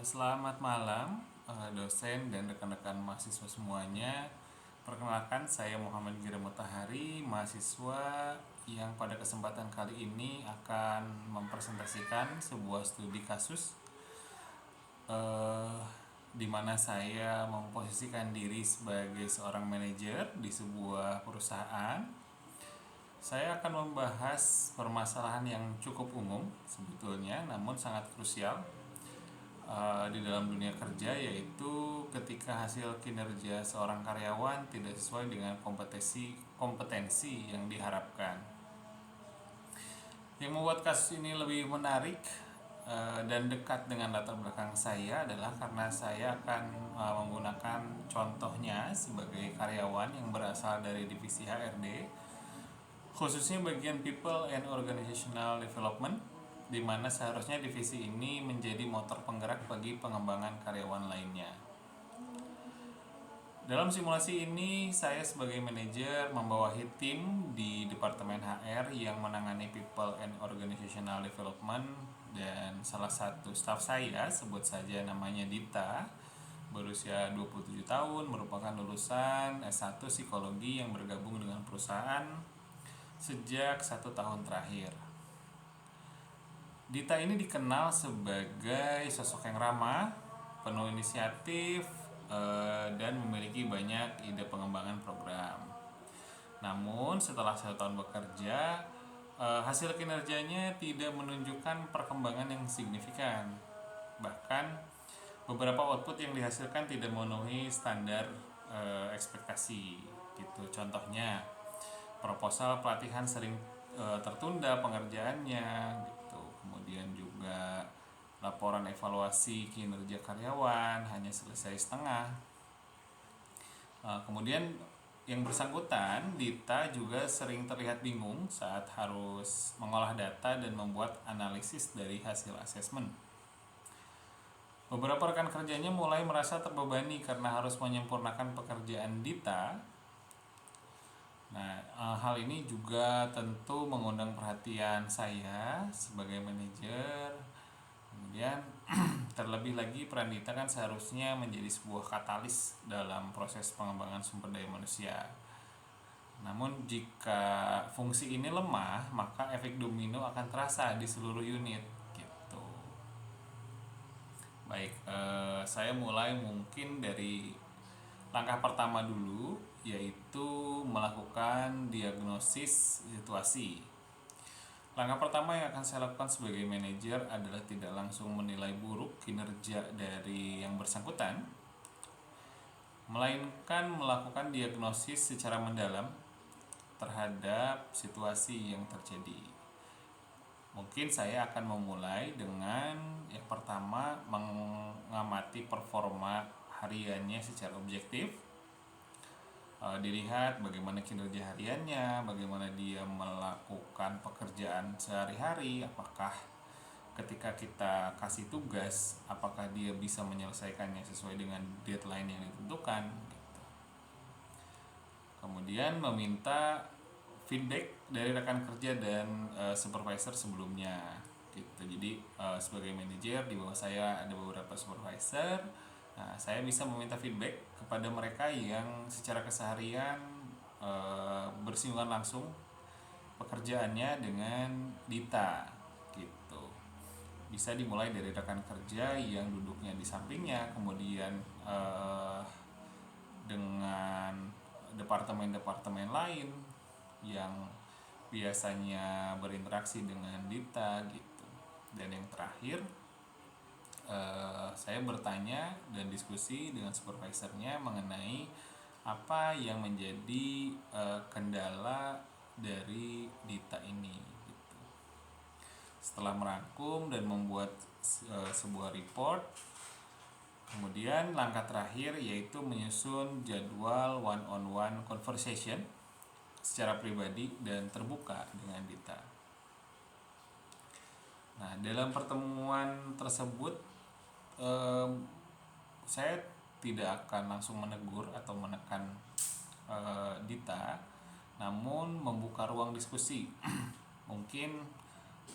Selamat malam, dosen dan rekan-rekan mahasiswa semuanya. Perkenalkan, saya Muhammad Gira Mutahari, mahasiswa yang pada kesempatan kali ini akan mempresentasikan sebuah studi kasus eh, di mana saya memposisikan diri sebagai seorang manajer di sebuah perusahaan. Saya akan membahas permasalahan yang cukup umum sebetulnya, namun sangat krusial di dalam dunia kerja, yaitu ketika hasil kinerja seorang karyawan tidak sesuai dengan kompetensi yang diharapkan. Yang membuat kasus ini lebih menarik dan dekat dengan latar belakang saya adalah karena saya akan menggunakan contohnya sebagai karyawan yang berasal dari divisi HRD, khususnya bagian People and Organizational Development, di mana seharusnya divisi ini menjadi motor penggerak bagi pengembangan karyawan lainnya. Dalam simulasi ini, saya sebagai manajer membawahi tim di Departemen HR yang menangani People and Organizational Development, dan salah satu staf saya, sebut saja namanya Dita, berusia 27 tahun, merupakan lulusan S1 Psikologi yang bergabung dengan perusahaan sejak 1 tahun terakhir. Dita ini dikenal sebagai sosok yang ramah, penuh inisiatif, dan memiliki banyak ide pengembangan program. Namun setelah 1 tahun bekerja, hasil kinerjanya tidak menunjukkan perkembangan yang signifikan. Bahkan beberapa output yang dihasilkan tidak memenuhi standar ekspektasi. Gitu. Contohnya, proposal pelatihan sering tertunda pengerjaannya, gitu. Kemudian juga laporan evaluasi kinerja karyawan hanya selesai setengah. Kemudian yang bersangkutan, Dita, juga sering terlihat bingung saat harus mengolah data dan membuat analisis dari hasil asesmen. Beberapa rekan kerjanya mulai merasa terbebani karena harus menyempurnakan pekerjaan Dita. Nah, hal ini juga tentu mengundang perhatian saya sebagai manajer. Kemudian terlebih lagi, peran Dita kan seharusnya menjadi sebuah katalis dalam proses pengembangan sumber daya manusia. Namun jika fungsi ini lemah, maka efek domino akan terasa di seluruh unit, gitu. Baik, saya mulai mungkin dari langkah pertama dulu, yaitu melakukan diagnosis situasi. Langkah pertama yang akan saya lakukan sebagai manajer adalah tidak langsung menilai buruk kinerja dari yang bersangkutan, melainkan melakukan diagnosis secara mendalam terhadap situasi yang terjadi. Mungkin saya akan memulai dengan yang pertama, mengamati performa hariannya secara objektif. Dilihat bagaimana kinerja hariannya, bagaimana dia melakukan pekerjaan sehari-hari, apakah ketika kita kasih tugas, apakah dia bisa menyelesaikannya sesuai dengan deadline yang ditentukan, gitu. Kemudian meminta feedback dari rekan kerja dan supervisor sebelumnya, gitu. Jadi sebagai manajer, di bawah saya ada beberapa supervisor. Nah, saya bisa meminta feedback kepada mereka yang secara keseharian bersinggungan langsung pekerjaannya dengan Dita, gitu. Bisa dimulai dari rekan kerja yang duduknya di sampingnya, kemudian dengan departemen-departemen lain yang biasanya berinteraksi dengan Dita, gitu. Dan yang terakhir, saya bertanya dan diskusi dengan supervisornya mengenai apa yang menjadi kendala dari Dita ini, gitu. Setelah merangkum dan membuat sebuah report, kemudian langkah terakhir yaitu menyusun jadwal one-on-one conversation secara pribadi dan terbuka dengan Dita. Nah, dalam pertemuan tersebut saya tidak akan langsung menegur atau menekan Dita, namun membuka ruang diskusi. Mungkin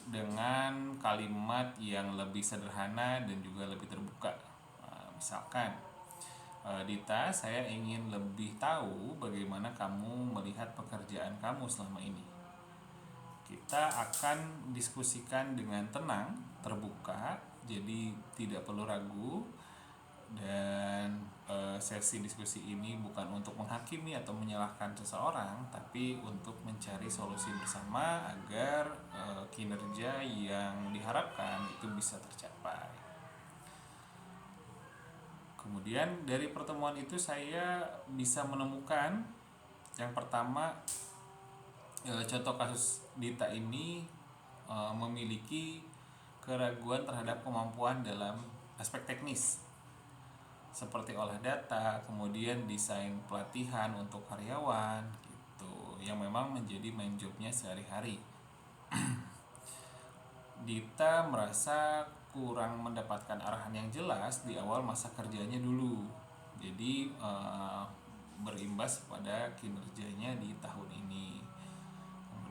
dengan kalimat yang lebih sederhana dan juga lebih terbuka. Misalkan, Dita, saya ingin lebih tahu bagaimana kamu melihat pekerjaan kamu selama ini. Kita akan diskusikan dengan tenang, terbuka, jadi tidak perlu ragu. Dan sesi diskusi ini bukan untuk menghakimi atau menyalahkan seseorang, tapi untuk mencari solusi bersama agar kinerja yang diharapkan itu bisa tercapai. Kemudian dari pertemuan itu saya bisa menemukan yang pertama, contoh kasus Dita ini memiliki keraguan terhadap kemampuan dalam aspek teknis seperti olah data, kemudian desain pelatihan untuk karyawan gitu, yang memang menjadi main jobnya sehari-hari. Dita merasa kurang mendapatkan arahan yang jelas di awal masa kerjanya dulu, jadi berimbas pada kinerjanya di tahun ini.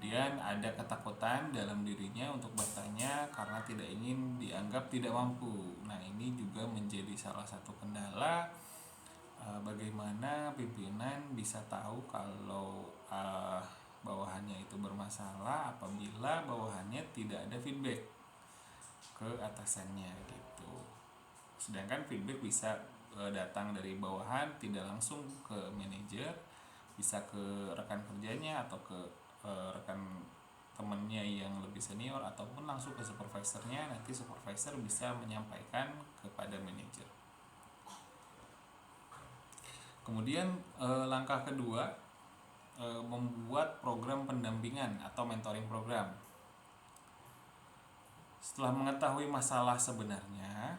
Kemudian ada ketakutan dalam dirinya untuk bertanya karena tidak ingin dianggap tidak mampu. Nah, ini juga menjadi salah satu kendala. Bagaimana pimpinan bisa tahu kalau bawahannya itu bermasalah apabila bawahannya tidak ada feedback ke atasannya gitu. Sedangkan feedback bisa datang dari bawahan, tidak langsung ke manajer, bisa ke rekan kerjanya atau ke rekan temannya yang lebih senior, ataupun langsung ke supervisornya. Nanti supervisor bisa menyampaikan kepada manajer. Kemudian langkah kedua, membuat program pendampingan atau mentoring program. Setelah mengetahui masalah sebenarnya,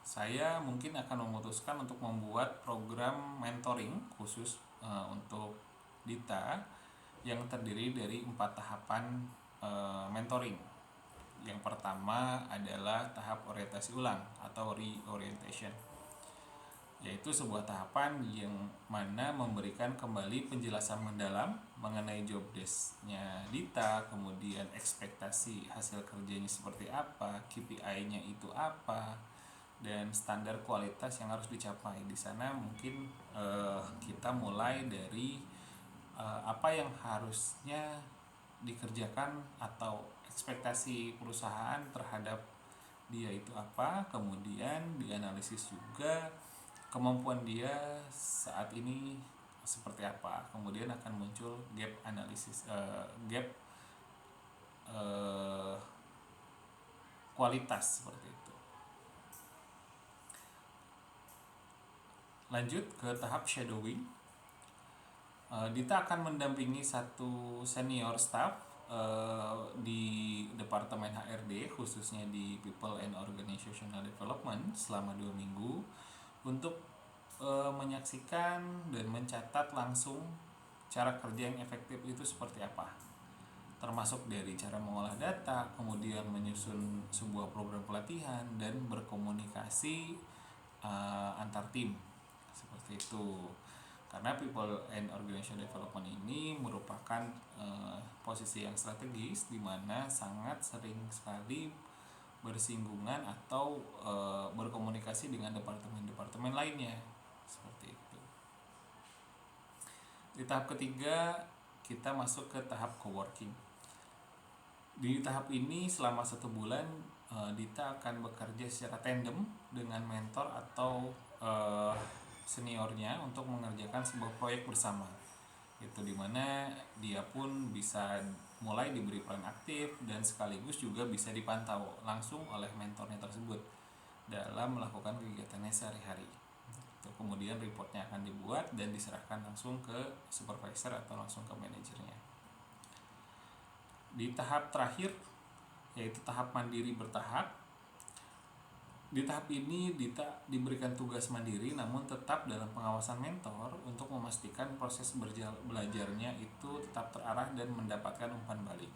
saya mungkin akan memutuskan untuk membuat program mentoring khusus untuk Dita yang terdiri dari 4 tahapan mentoring. Yang pertama adalah tahap orientasi ulang atau reorientation, yaitu sebuah tahapan yang mana memberikan kembali penjelasan mendalam mengenai job desk-nya Dita, kemudian ekspektasi hasil kerjanya seperti apa, KPI-nya itu apa, dan standar kualitas yang harus dicapai. Di sana mungkin kita mulai dari apa yang harusnya dikerjakan atau ekspektasi perusahaan terhadap dia itu apa, kemudian dianalisis juga kemampuan dia saat ini seperti apa, kemudian akan muncul gap analisis, gap kualitas seperti itu. Lanjut ke tahap shadowing. Dita akan mendampingi satu senior staff di Departemen HRD, khususnya di People and Organizational Development selama 2 minggu untuk menyaksikan dan mencatat langsung cara kerja yang efektif itu seperti apa, termasuk dari cara mengolah data, kemudian menyusun sebuah program pelatihan, dan berkomunikasi antar tim seperti itu. Karena People and Organization Development ini merupakan posisi yang strategis di mana sangat sering sekali bersinggungan atau berkomunikasi dengan departemen-departemen lainnya seperti itu. Di tahap ketiga kita masuk ke tahap coworking. Di tahap ini selama 1 bulan Dita akan bekerja secara tandem dengan mentor atau seniornya untuk mengerjakan sebuah proyek bersama. Itu dimana dia pun bisa mulai diberi peran aktif dan sekaligus juga bisa dipantau langsung oleh mentornya tersebut dalam melakukan kegiatannya sehari-hari. Kemudian reportnya akan dibuat dan diserahkan langsung ke supervisor atau langsung ke manajernya. Di tahap terakhir, yaitu tahap mandiri bertahap, di tahap ini Dita diberikan tugas mandiri namun tetap dalam pengawasan mentor untuk memastikan proses belajarnya itu tetap terarah dan mendapatkan umpan balik.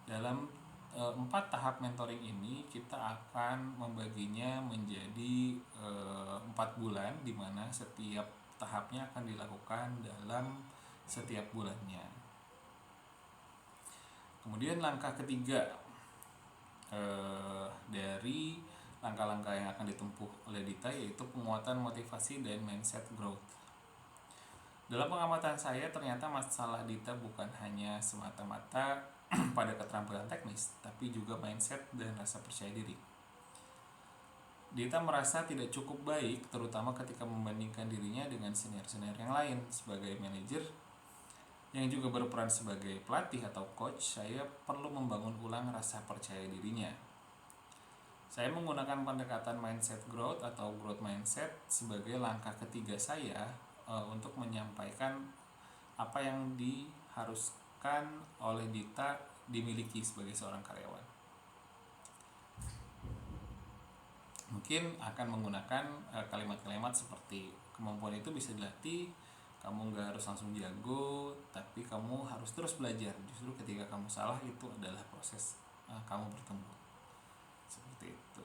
Dalam 4 tahap mentoring ini kita akan membaginya menjadi 4 bulan, di mana setiap tahapnya akan dilakukan dalam setiap bulannya. Kemudian langkah ketiga dari langkah-langkah yang akan ditempuh oleh Dita yaitu penguatan motivasi dan mindset growth. Dalam pengamatan saya, ternyata masalah Dita bukan hanya semata-mata pada keterampilan teknis, tapi juga mindset dan rasa percaya diri. Dita merasa tidak cukup baik, terutama ketika membandingkan dirinya dengan senior-senior yang lain. Sebagai manajer yang juga berperan sebagai pelatih atau coach, saya perlu membangun ulang rasa percaya dirinya. Saya menggunakan pendekatan mindset growth atau growth mindset sebagai langkah ketiga saya untuk menyampaikan apa yang diharuskan oleh Dita dimiliki sebagai seorang karyawan. Mungkin akan menggunakan kalimat-kalimat seperti kemampuan itu bisa dilatih, kamu nggak harus langsung jago, tapi kamu harus terus belajar. Justru ketika kamu salah itu adalah proses kamu bertumbuh. Seperti itu.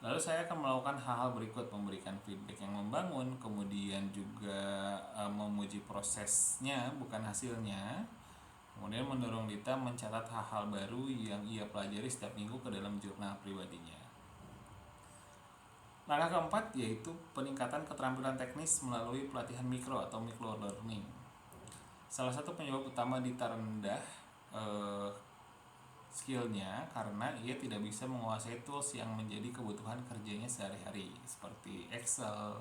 Lalu saya akan melakukan hal-hal berikut, memberikan feedback yang membangun, kemudian juga memuji prosesnya bukan hasilnya. Kemudian mendorong Dita mencatat hal-hal baru yang ia pelajari setiap minggu ke dalam jurnal pribadinya. Langkah keempat yaitu peningkatan keterampilan teknis melalui pelatihan mikro atau micro learning. Salah satu penyebab utama Dita rendah skillnya karena ia tidak bisa menguasai tools yang menjadi kebutuhan kerjanya sehari-hari seperti Excel,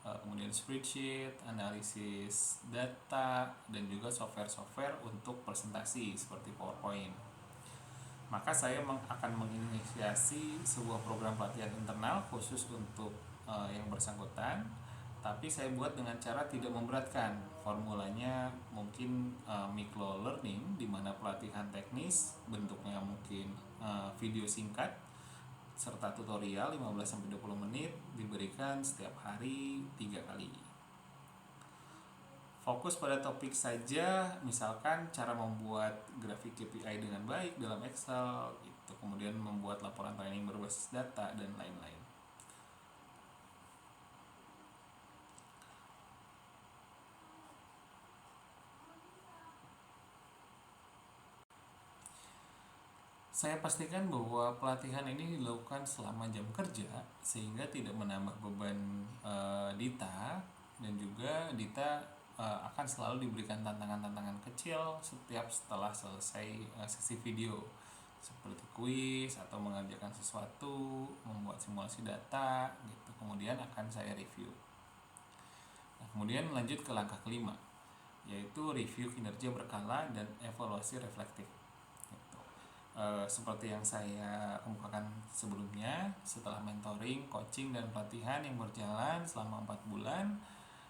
kemudian spreadsheet, analisis data, dan juga software-software untuk presentasi seperti PowerPoint. Maka saya akan menginisiasi sebuah program pelatihan internal khusus untuk yang bersangkutan, tapi saya buat dengan cara tidak memberatkan. Formulanya mungkin micro learning, di mana pelatihan teknis bentuknya mungkin video singkat serta tutorial 15-20 menit diberikan setiap hari 3 kali. Fokus pada topik saja, misalkan cara membuat grafik KPI dengan baik dalam Excel, gitu. Kemudian membuat laporan training berbasis data dan lain-lain. Saya pastikan bahwa pelatihan ini dilakukan selama jam kerja sehingga tidak menambah beban Dita, dan juga Dita akan selalu diberikan tantangan-tantangan kecil setiap setelah selesai sesi video seperti kuis atau mengerjakan sesuatu, membuat simulasi data gitu. Kemudian akan saya review. Nah, kemudian lanjut ke langkah kelima yaitu review kinerja berkala dan evaluasi reflektif. Seperti yang saya kemukakan sebelumnya, setelah mentoring, coaching, dan pelatihan yang berjalan selama 4 bulan,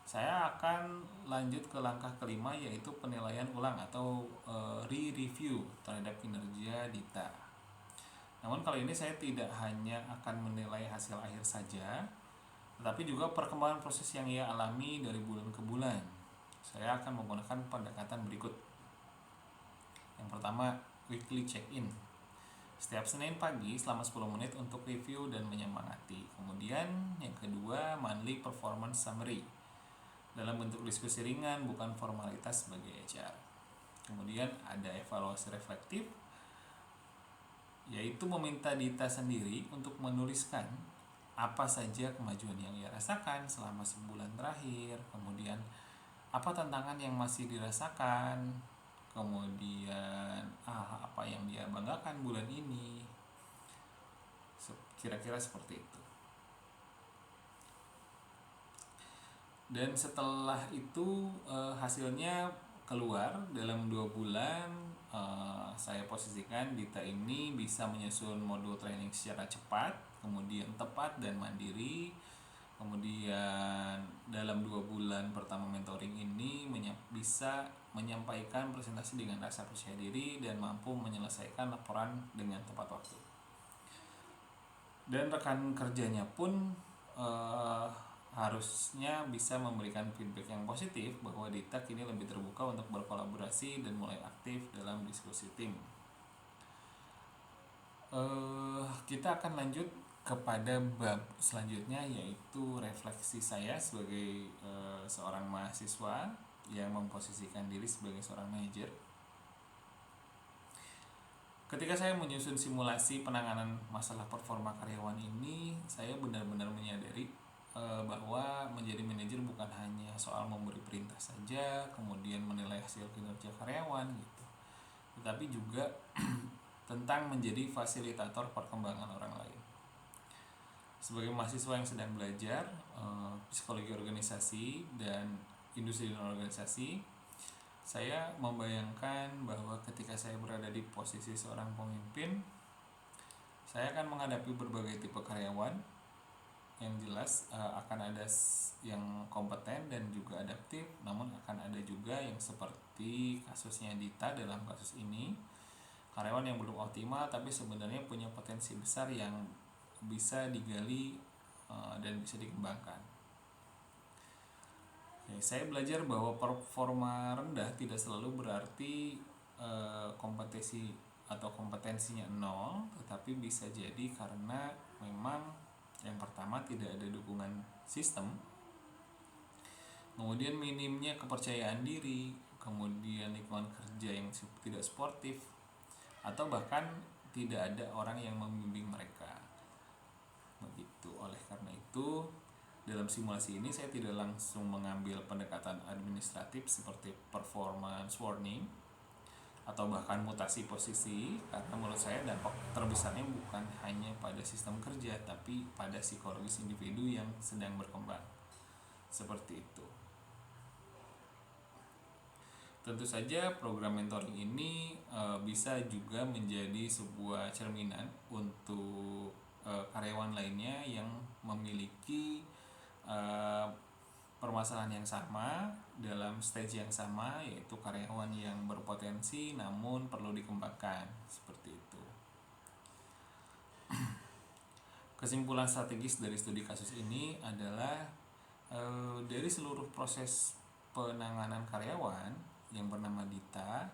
saya akan lanjut ke langkah kelima yaitu penilaian ulang atau re-review terhadap kinerja Dita. Namun kali ini saya tidak hanya akan menilai hasil akhir saja, tetapi juga perkembangan proses yang ia alami dari bulan ke bulan. Saya akan menggunakan pendekatan berikut. Yang pertama, weekly check-in. Setiap Senin pagi selama 10 menit untuk review dan menyemangati. Kemudian yang kedua, monthly performance summary dalam bentuk diskusi ringan, bukan formalitas sebagai HR. Kemudian ada evaluasi reflektif, yaitu meminta Dita sendiri untuk menuliskan apa saja kemajuan yang ia rasakan selama sebulan terakhir, kemudian apa tantangan yang masih dirasakan, kemudian apa yang dia banggakan bulan ini, kira-kira seperti itu. Dan setelah itu hasilnya keluar dalam 2 bulan. Saya posisikan Dita ini bisa menyusun modul training secara cepat, kemudian tepat dan mandiri. Kemudian dalam 2 bulan pertama mentoring ini bisa menyampaikan presentasi dengan rasa percaya diri dan mampu menyelesaikan laporan dengan tepat waktu. Dan rekan kerjanya pun harusnya bisa memberikan feedback yang positif bahwa Dita kini lebih terbuka untuk berkolaborasi dan mulai aktif dalam diskusi tim. Kita akan lanjut kepada bab selanjutnya yaitu refleksi saya sebagai seorang mahasiswa yang memposisikan diri sebagai seorang manajer. Ketika saya menyusun simulasi penanganan masalah performa karyawan ini, saya benar-benar menyadari bahwa menjadi manajer bukan hanya soal memberi perintah saja, kemudian menilai hasil kinerja karyawan gitu, tetapi juga tentang menjadi fasilitator perkembangan orang lain. Sebagai mahasiswa yang sedang belajar psikologi organisasi dan industri dan organisasi, saya membayangkan bahwa ketika saya berada di posisi seorang pemimpin, saya akan menghadapi berbagai tipe karyawan. Yang jelas akan ada yang kompeten dan juga adaptif, namun akan ada juga yang seperti kasusnya Dita dalam kasus ini, karyawan yang belum optimal tapi sebenarnya punya potensi besar yang bisa digali dan bisa dikembangkan. Saya belajar bahwa performa rendah tidak selalu berarti kompetensi atau kompetensinya nol, tetapi bisa jadi karena memang yang pertama tidak ada dukungan sistem, kemudian minimnya kepercayaan diri, kemudian lingkungan kerja yang tidak sportif, atau bahkan tidak ada orang yang membimbing mereka. Begitu. Oleh karena itu, dalam simulasi ini saya tidak langsung mengambil pendekatan administratif seperti performance warning atau bahkan mutasi posisi, karena menurut saya dampak terbesarnya bukan hanya pada sistem kerja tapi pada psikologis individu yang sedang berkembang. Seperti itu. Tentu saja program mentoring ini bisa juga menjadi sebuah cerminan untuk karyawan lainnya yang memiliki permasalahan yang sama dalam stage yang sama, yaitu karyawan yang berpotensi namun perlu dikembangkan. Seperti itu. Kesimpulan strategis dari studi kasus ini adalah dari seluruh proses penanganan karyawan yang bernama Dita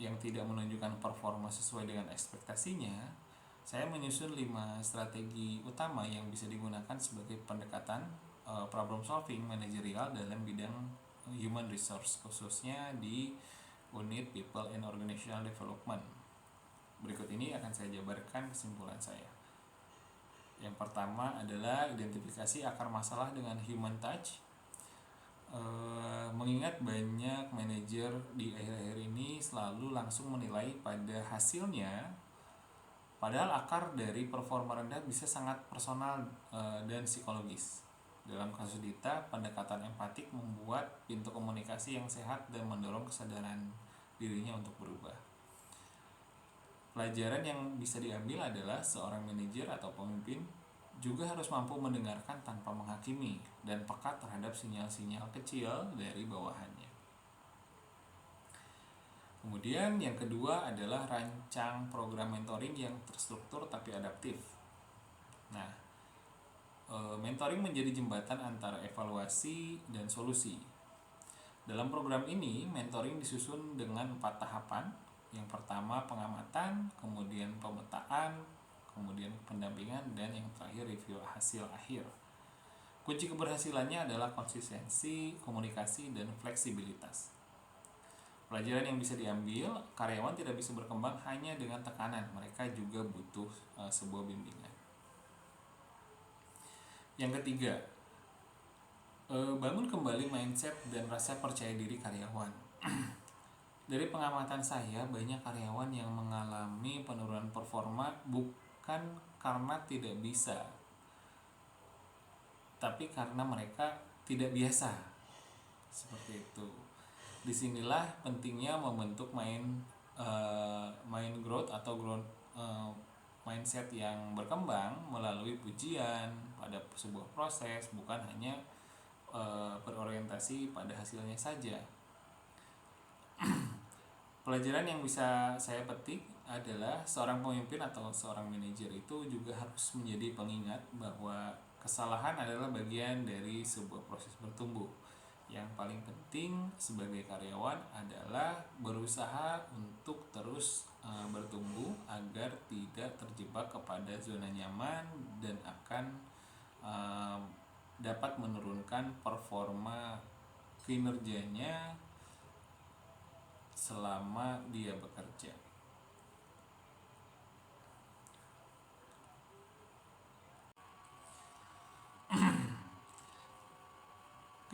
yang tidak menunjukkan performa sesuai dengan ekspektasinya, saya menyusun 5 strategi utama yang bisa digunakan sebagai pendekatan problem solving manajerial dalam bidang human resource, khususnya di unit people and organizational development. Berikut ini akan saya jabarkan kesimpulan saya. Yang pertama adalah identifikasi akar masalah dengan human touch. Mengingat banyak manajer di akhir-akhir ini selalu langsung menilai pada hasilnya, padahal akar dari performa rendah bisa sangat personal dan psikologis. Dalam kasus Dita, pendekatan empatik membuat pintu komunikasi yang sehat dan mendorong kesadaran dirinya untuk berubah. Pelajaran yang bisa diambil adalah seorang manajer atau pemimpin juga harus mampu mendengarkan tanpa menghakimi dan peka terhadap sinyal-sinyal kecil dari bawahannya. Kemudian yang kedua adalah rancang program mentoring yang terstruktur tapi adaptif. Nah, mentoring menjadi jembatan antara evaluasi dan solusi. Dalam program ini, mentoring disusun dengan 4 tahapan. Yang pertama pengamatan, kemudian pemetaan, kemudian pendampingan, dan yang terakhir review hasil akhir. Kunci keberhasilannya adalah konsistensi, komunikasi, dan fleksibilitas. Pelajaran yang bisa diambil, karyawan tidak bisa berkembang hanya dengan tekanan, mereka juga butuh sebuah bimbingan. Yang ketiga, bangun kembali mindset dan rasa percaya diri karyawan. Dari pengamatan saya, banyak karyawan yang mengalami penurunan performa bukan karena tidak bisa, tapi karena mereka tidak biasa. Seperti itu. Disinilah pentingnya membentuk mind growth atau mindset yang berkembang melalui pujian pada sebuah proses, bukan hanya berorientasi pada hasilnya saja. Pelajaran yang bisa saya petik adalah seorang pemimpin atau seorang manajer itu juga harus menjadi pengingat bahwa kesalahan adalah bagian dari sebuah proses bertumbuh. Yang paling penting sebagai karyawan adalah berusaha untuk terus bertumbuh agar tidak terjebak kepada zona nyaman dan akan dapat menurunkan performa kinerjanya selama dia bekerja.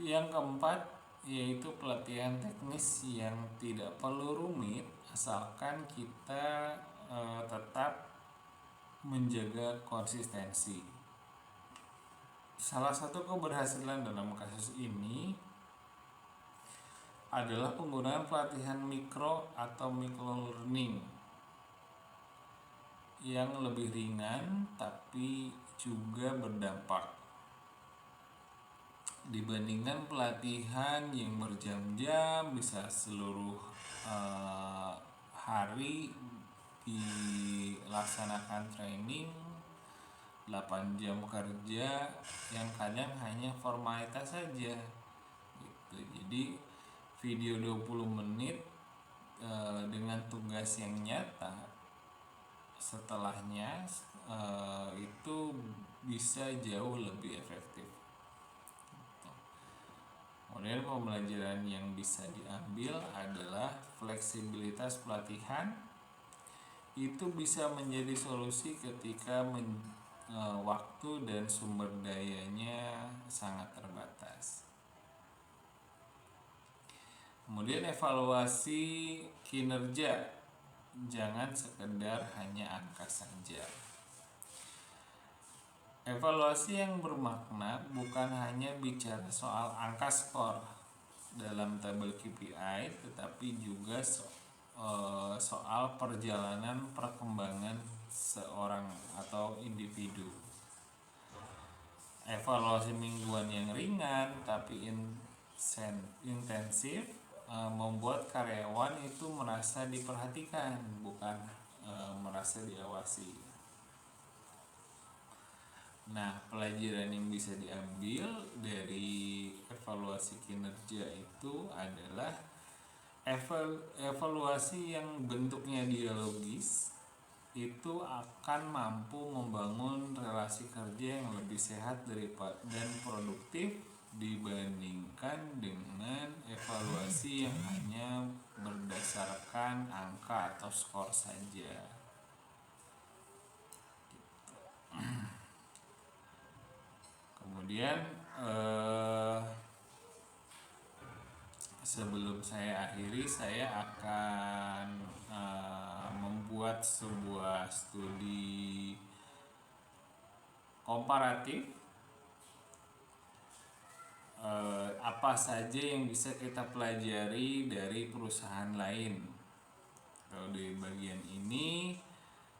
Yang keempat yaitu pelatihan teknis yang tidak perlu rumit asalkan kita tetap menjaga konsistensi. Salah satu keberhasilan dalam kasus ini adalah penggunaan pelatihan mikro atau micro learning yang lebih ringan tapi juga berdampak dibandingkan pelatihan yang berjam-jam, bisa seluruh hari dilaksanakan training 8 jam kerja yang kadang hanya formalitas saja gitu. Jadi video 20 menit dengan tugas yang nyata setelahnya itu bisa jauh lebih efektif. Kemudian pembelajaran yang bisa diambil adalah fleksibilitas pelatihan. Itu bisa menjadi solusi ketika waktu dan sumber dayanya sangat terbatas. Kemudian evaluasi kinerja, jangan sekedar hanya angka saja. Evaluasi yang bermakna bukan hanya bicara soal angka skor dalam tabel KPI, tetapi juga soal perjalanan perkembangan seorang atau individu. Evaluasi mingguan yang ringan tapi intensif membuat karyawan itu merasa diperhatikan, bukan merasa diawasi. Nah, pelajaran yang bisa diambil dari evaluasi kinerja itu adalah evaluasi yang bentuknya dialogis itu akan mampu membangun relasi kerja yang lebih sehat dan produktif dibandingkan dengan evaluasi yang hanya berdasarkan angka atau skor saja. Kemudian sebelum saya akhiri, saya akan membuat sebuah studi komparatif apa saja yang bisa kita pelajari dari perusahaan lain. Kalau di bagian ini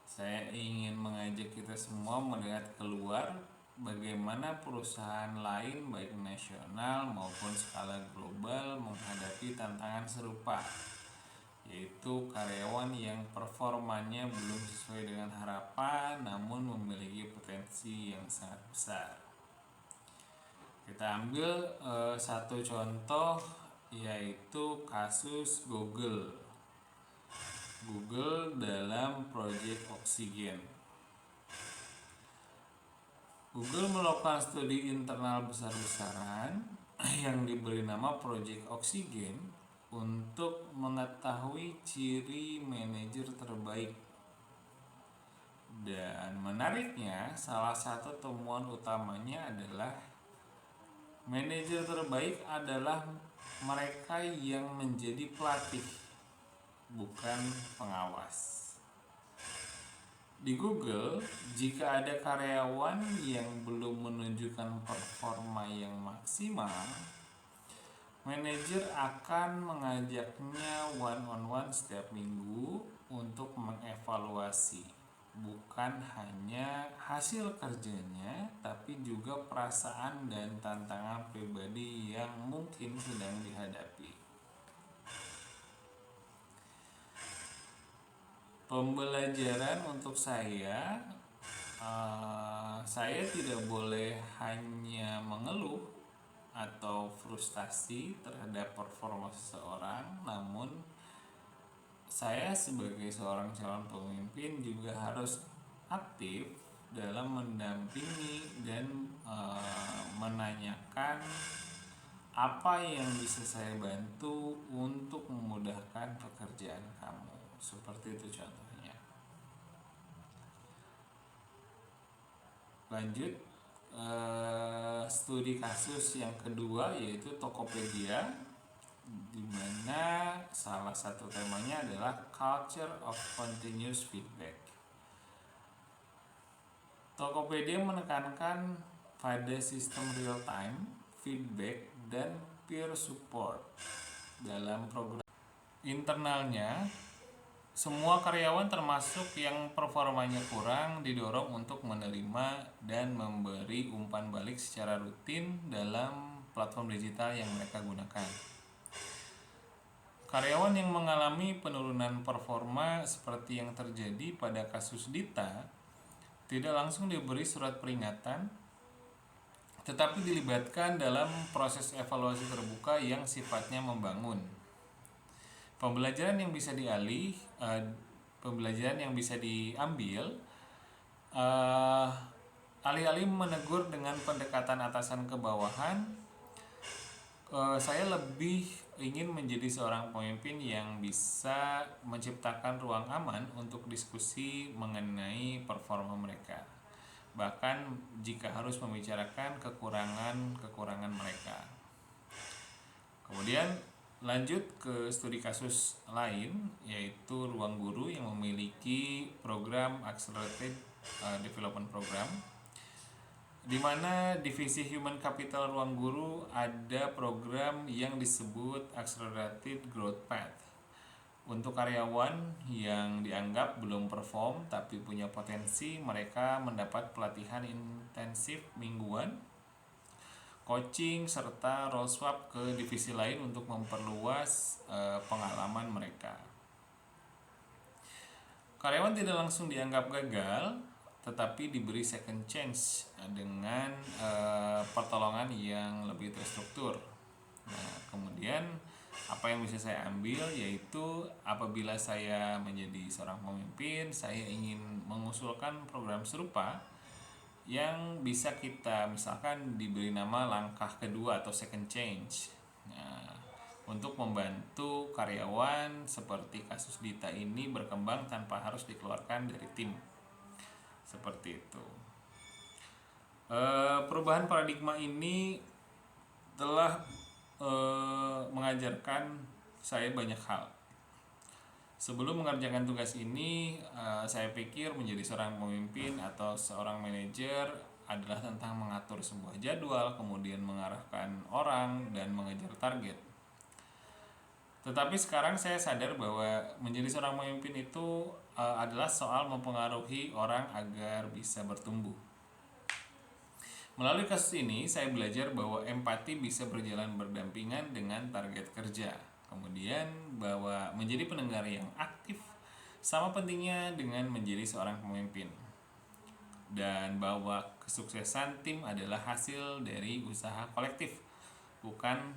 saya ingin mengajak kita semua melihat keluar bagaimana perusahaan lain baik nasional maupun skala global menghadapi tantangan serupa, yaitu karyawan yang performanya belum sesuai dengan harapan namun memiliki potensi yang sangat besar. Kita ambil satu contoh, yaitu kasus Google dalam proyek oksigen. Google melakukan studi internal besar-besaran yang diberi nama proyek oksigen untuk mengetahui ciri manajer terbaik. Dan menariknya, salah satu temuan utamanya adalah manajer terbaik adalah mereka yang menjadi pelatih, bukan pengawas. Di Google, jika ada karyawan yang belum menunjukkan performa yang maksimal, manajer akan mengajaknya one-on-one setiap minggu untuk mengevaluasi bukan hanya hasil kerjanya, tapi juga perasaan dan tantangan pribadi yang mungkin sedang dihadapi. Pembelajaran untuk saya tidak boleh hanya mengeluh atau frustasi terhadap performa seseorang, namun saya sebagai seorang calon pemimpin juga harus aktif dalam mendampingi dan menanyakan apa yang bisa saya bantu untuk memudahkan pekerjaan kamu. Seperti itu contohnya. Lanjut, studi kasus yang kedua yaitu Tokopedia, di mana salah satu temanya adalah Culture of Continuous Feedback. Tokopedia menekankan pada sistem real time, feedback, dan peer support dalam program internalnya. Semua karyawan termasuk yang performanya kurang didorong untuk menerima dan memberi umpan balik secara rutin dalam platform digital yang mereka gunakan. Karyawan yang mengalami penurunan performa seperti yang terjadi pada kasus Dita tidak langsung diberi surat peringatan, tetapi dilibatkan dalam proses evaluasi terbuka yang sifatnya membangun. Pembelajaran yang bisa diambil, alih-alih menegur dengan pendekatan atasan ke bawahan, saya lebih ingin menjadi seorang pemimpin yang bisa menciptakan ruang aman untuk diskusi mengenai performa mereka, bahkan jika harus membicarakan kekurangan mereka. Kemudian lanjut ke studi kasus lain, yaitu Ruang Guru yang memiliki program Accelerated Development Program, di mana divisi Human Capital Ruang Guru ada program yang disebut Accelerated Growth Path. Untuk karyawan yang dianggap belum perform tapi punya potensi, mereka mendapat pelatihan intensif mingguan, coaching, serta role swap ke divisi lain untuk memperluas pengalaman mereka. Karyawan tidak langsung dianggap gagal, tetapi diberi second chance dengan pertolongan yang lebih terstruktur. Nah, kemudian apa yang bisa saya ambil yaitu apabila saya menjadi seorang pemimpin, saya ingin mengusulkan program serupa yang bisa kita misalkan diberi nama langkah kedua atau second change. Nah, untuk membantu karyawan seperti kasus Dita ini berkembang tanpa harus dikeluarkan dari tim. Seperti itu. Perubahan paradigma ini telah mengajarkan saya banyak hal. Sebelum mengerjakan tugas ini, saya pikir menjadi seorang pemimpin atau seorang manajer adalah tentang mengatur sebuah jadwal, kemudian mengarahkan orang dan mengejar target. Tetapi sekarang saya sadar bahwa menjadi seorang pemimpin itu adalah soal mempengaruhi orang agar bisa bertumbuh. Melalui kasus ini, saya belajar bahwa empati bisa berjalan berdampingan dengan target kerja. Kemudian bahwa menjadi pendengar yang aktif sama pentingnya dengan menjadi seorang pemimpin. Dan bahwa kesuksesan tim adalah hasil dari usaha kolektif, bukan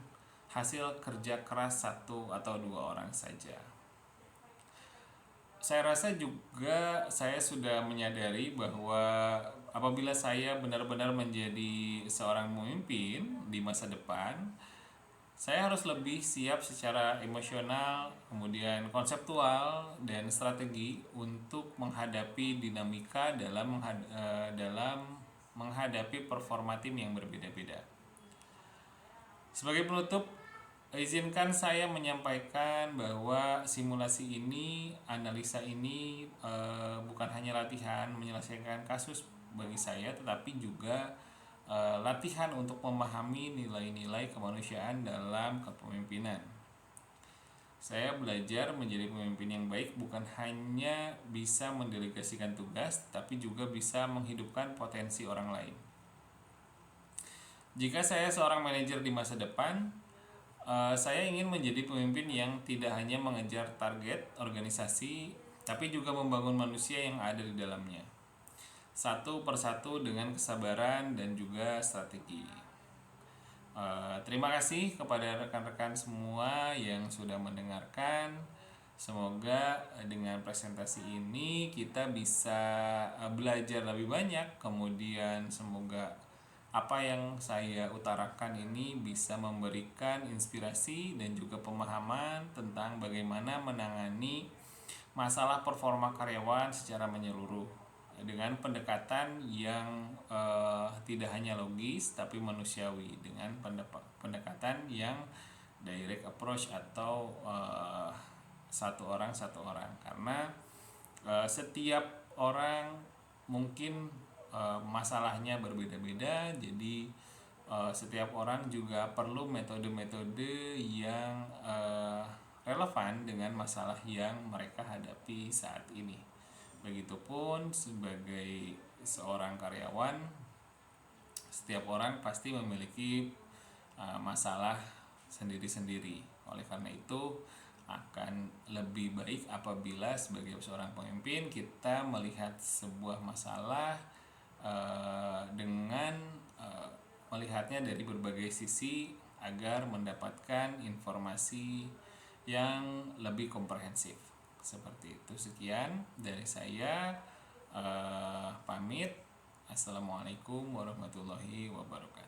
hasil kerja keras satu atau dua orang saja. Saya rasa juga saya sudah menyadari bahwa apabila saya benar-benar menjadi seorang pemimpin di masa depan, saya harus lebih siap secara emosional, kemudian konseptual dan strategi untuk menghadapi dinamika dalam menghadapi performa tim yang berbeda-beda. Sebagai penutup, izinkan saya menyampaikan bahwa simulasi ini, analisa ini bukan hanya latihan menyelesaikan kasus bagi saya, tetapi juga latihan untuk memahami nilai-nilai kemanusiaan dalam kepemimpinan. Saya belajar menjadi pemimpin yang baik bukan hanya bisa mendelegasikan tugas, tapi juga bisa menghidupkan potensi orang lain. Jika saya seorang manajer di masa depan, saya ingin menjadi pemimpin yang tidak hanya mengejar target organisasi, tapi juga membangun manusia yang ada di dalamnya, satu persatu dengan kesabaran dan juga strategi. Terima kasih kepada rekan-rekan semua yang sudah mendengarkan. Semoga dengan presentasi ini kita bisa belajar lebih banyak. Kemudian semoga apa yang saya utarakan ini bisa memberikan inspirasi dan juga pemahaman tentang bagaimana menangani masalah performa karyawan secara menyeluruh. dengan pendekatan yang tidak hanya logis tapi manusiawi, dengan pendekatan yang direct approach atau satu orang, karena setiap orang mungkin masalahnya berbeda-beda, jadi setiap orang juga perlu metode-metode yang relevan dengan masalah yang mereka hadapi saat ini. Begitupun sebagai seorang karyawan, setiap orang pasti memiliki masalah sendiri-sendiri. Oleh karena itu, akan lebih baik apabila sebagai seorang pemimpin kita melihat sebuah masalah dengan melihatnya dari berbagai sisi agar mendapatkan informasi yang lebih komprehensif. Seperti itu. Sekian dari saya, pamit. Assalamualaikum warahmatullahi wabarakatuh.